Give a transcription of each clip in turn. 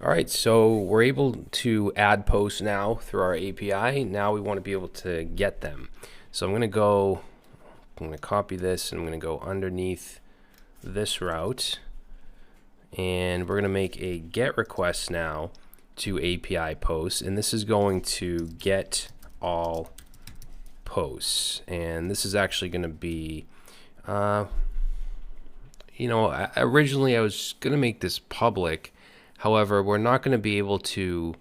All right, so we're able to add posts now through our API. Now we want to be able to get them. So I'm going to copy this and I'm going to go underneath this route. And we're going to make a GET request now to API posts. And this is going to get all posts. And this is actually going to be, originally I was going to make this public. However, we're not going to be able to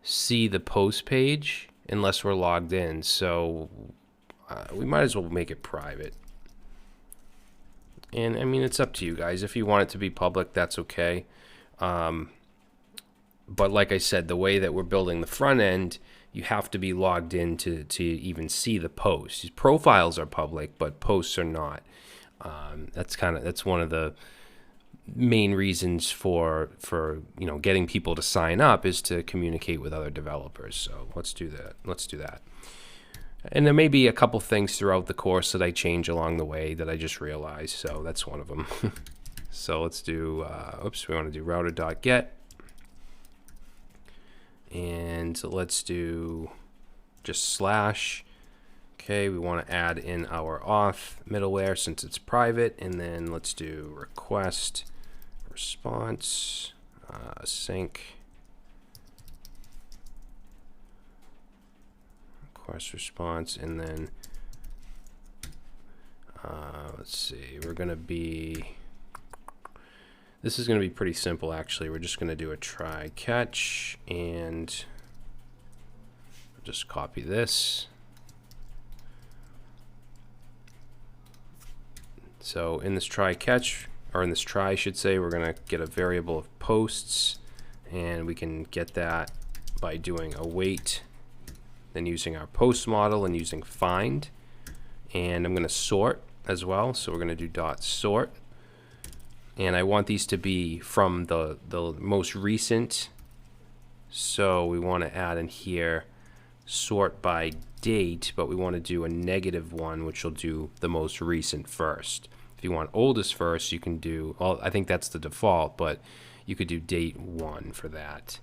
see the post page unless we're logged in. So we might as well make it private. And I mean, it's up to you guys. If you want it to be public, that's okay. But like I said, the way that we're building the front end, you have to be logged in to even see the posts. Profiles are public, but posts are not. That's one of the main reasons for getting people to sign up is to communicate with other developers. So let's do that. And there may be a couple things throughout the course that I change along the way that I just realized. So that's one of them. So let's do, we want to do router.get. And let's do just slash. Okay, we want to add in our auth middleware since it's private. And then let's do request response sync request response, and then let's see, this is going to be pretty simple actually. We're just going to do a try catch and just copy this. So in this try catch, or in this try I should say, we're going to get a variable of posts, and we can get that by doing await, then using our post model and using find. And I'm going to sort as well, so we're going to do dot sort, and I want these to be from the most recent, so we want to add in here sort by date, but we want to do a -1, which will do the most recent first. If you want oldest first, you can do, well, I think that's the default, but you could do date 1 for that.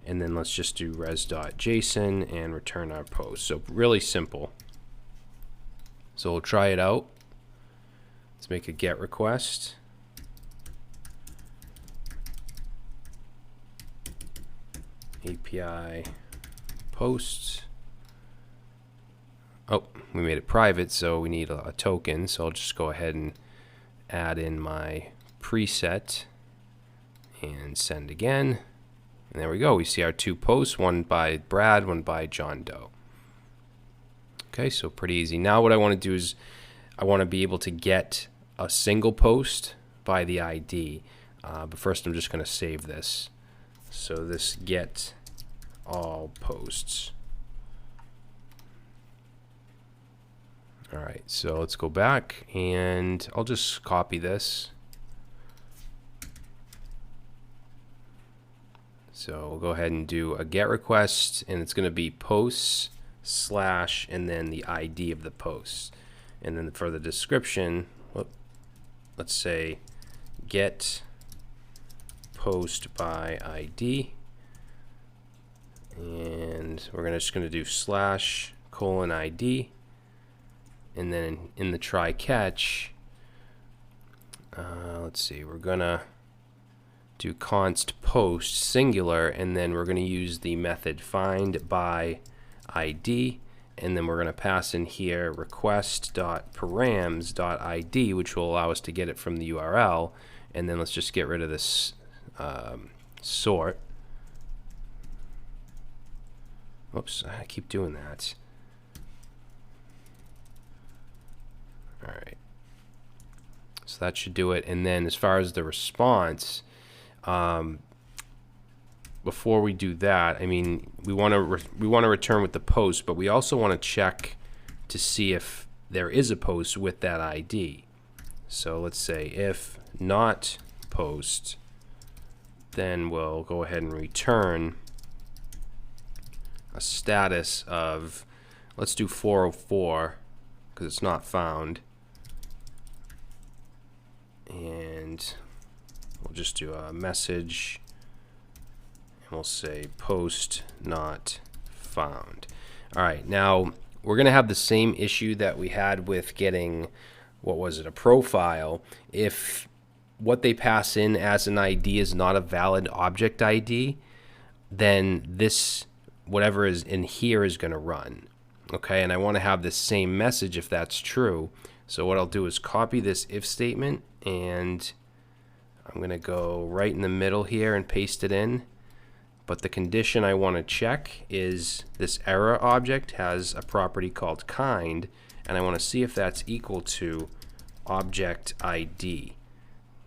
And then let's just do res.json and return our post. So really simple. So we'll try it out. Let's make a GET request. API posts. Oh, we made it private, so we need a token. So I'll just go ahead and add in my preset and send again. And there we go. We see our 2 posts, one by Brad, one by John Doe. Okay, so pretty easy. Now what I want to do is I want to be able to get a single post by the ID. But first I'm just going to save this. So this get all posts. All right, so let's go back and I'll just copy this. So we'll go ahead and do a GET request, and it's going to be posts / and then the ID of the post. And then for the description, let's say get post by ID. And we're just going to do /:ID. And then in the try catch, let's see, we're going to do const post singular, and then we're going to use the method find by ID, and then we're going to pass in here request.params.id, which will allow us to get it from the URL. And then let's just get rid of this sort. Oops, I keep doing that. All right, so that should do it. And then as far as the response, before we do that, I mean, we want to return with the post, but we also want to check to see if there is a post with that ID. So let's say if not post, then we'll go ahead and return a status of, let's do 404 because it's not found. And we'll just do a message we'll say post not found. All right, now we're going to have the same issue that we had with getting, what was it, a profile. If what they pass in as an ID is not a valid object ID, then this, whatever is in here, is going to run. Okay, and I want to have the same message if that's true. So what I'll do is copy this if statement, and I'm going to go right in the middle here and paste it in. But the condition I want to check is this error object has a property called kind, and I want to see if that's equal to object ID.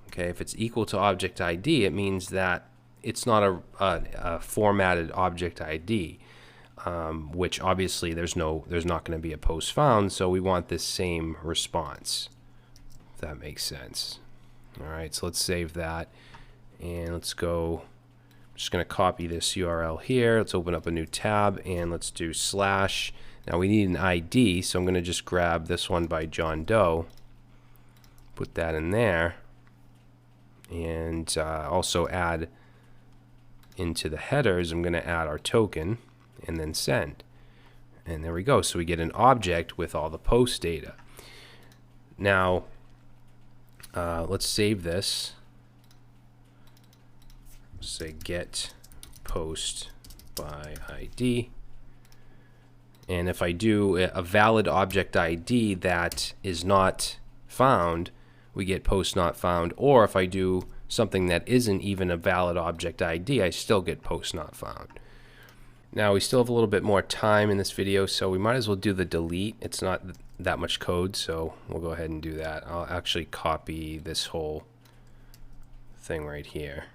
Okay, if it's equal to object ID, it means that it's not a formatted object ID, which obviously there's not going to be a post found, so we want this same response, if that makes sense. All right, so let's save that, and let's go. I'm just going to copy this URL here. Let's open up a new tab, and let's do slash. Now we need an ID, so I'm going to just grab this one by John Doe, put that in there, and also add into the headers, I'm going to add our token and then send. And there we go. So we get an object with all the post data. Now, let's save this. Say get post by ID. And if I do a valid object ID that is not found, we get post not found. Or if I do something that isn't even a valid object ID, I still get post not found. Now we still have a little bit more time in this video, so we might as well do the delete. It's not that much code, so we'll go ahead and do that. I'll actually copy this whole thing right here.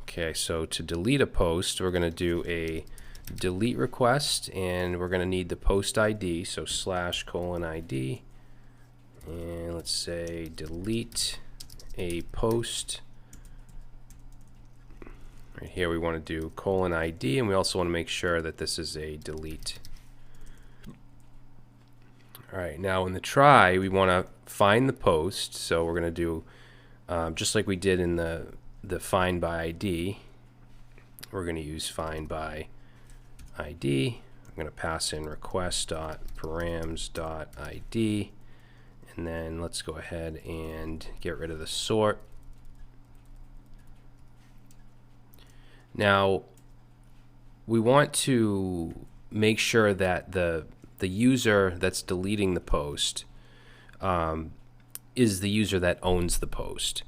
Okay, so to delete a post, we're going to do a delete request, and we're going to need the post ID, so /:ID, and let's say delete a post. Right here we want to do :ID, and we also want to make sure that this is a delete. All right, now in the try, we want to find the post, so we're going to do just like we did in the find by ID. We're going to use find by ID. I'm going to pass in request.params.id, and then let's go ahead and get rid of the sort. Now we want to make sure that the user that's deleting the post is the user that owns the post.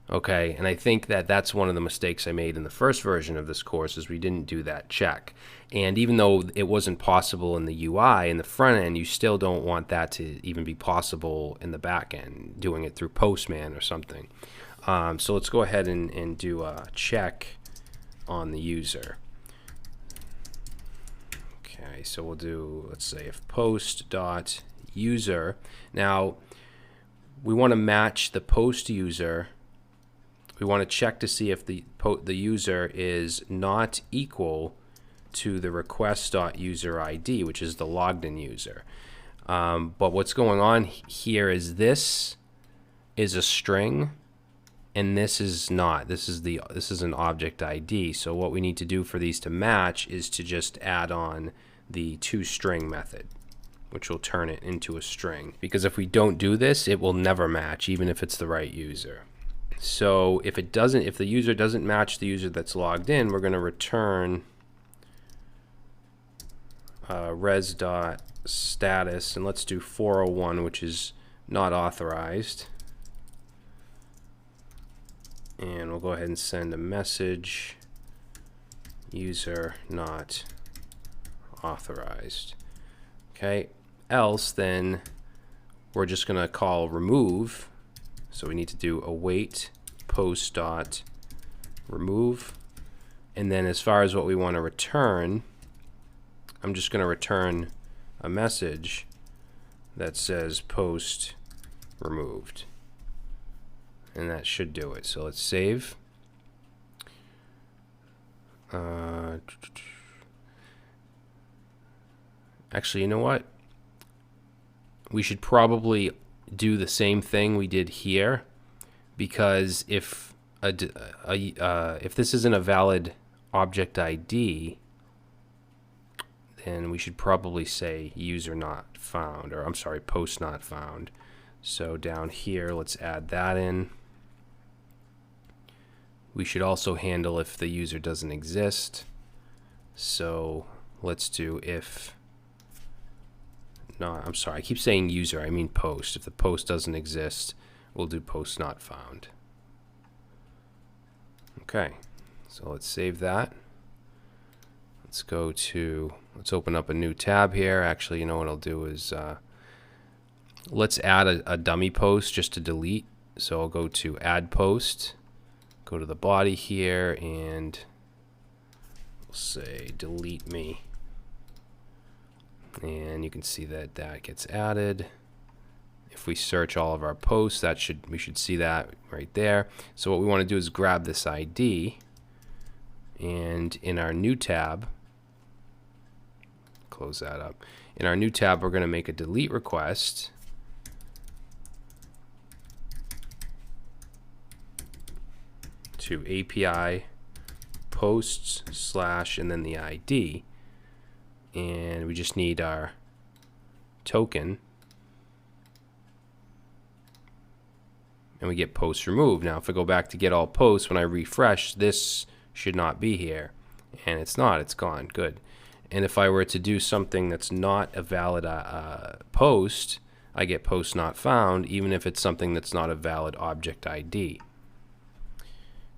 Okay, and I think that that's one of the mistakes I made in the first version of this course, is we didn't do that check. And even though it wasn't possible in the UI, in the front end, you still don't want that to even be possible in the back end, doing it through Postman or something. So let's go ahead and do a check on the user. Okay, so we'll do, let's say, if post.user. Now, we want to match the post user. We want to check to see if the user is not equal to the request.user ID, which is the logged in user. But what's going on here is this is a string, and this is not. This is an object ID. So what we need to do for these to match is to just add on the toString method, which will turn it into a string. Because if we don't do this, it will never match, even if it's the right user. So if the user doesn't match the user that's logged in, we're going to return res.status, and let's do 401, which is not authorized. And we'll go ahead and send a message, user not authorized. Okay, else then we're just going to call remove. So we need to do await post.remove. And then as far as what we want to return, I'm just going to return a message that says post removed. And that should do it. So let's save. Actually, you know what? We should probably do the same thing we did here, because if if this isn't a valid object ID, then we should probably say user not found, or I'm sorry, post not found. So down here, let's add that in. We should also handle if the user doesn't exist. So let's do if not, I'm sorry, I keep saying user, I mean post. If the post doesn't exist, we'll do post not found. Okay, so let's save that. Let's open up a new tab here. Actually, you know what I'll do is let's add a dummy post just to delete. So I'll go to add post, go to the body here, and we'll say delete me. And you can see that that gets added. If we search all of our posts, we should see that right there. So what we want to do is grab this ID, and in our new tab, close that up. In our new tab, we're going to make a delete request to API posts / and then the ID, and we just need our token, and we get post removed. Now if I go back to get all posts, when I refresh, this should not be here, and it's not, it's gone. Good. And if I were to do something that's not a valid post, I get post not found, even if it's something that's not a valid object ID.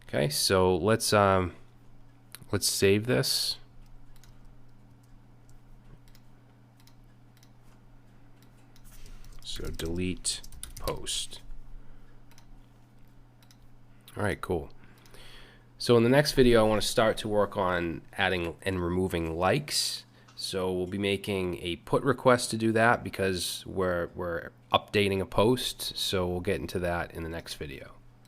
Okay, so let's save this. So delete post. All right, cool. So in the next video, I want to start to work on adding and removing likes. So we'll be making a put request to do that because we're updating a post. So we'll get into that in the next video.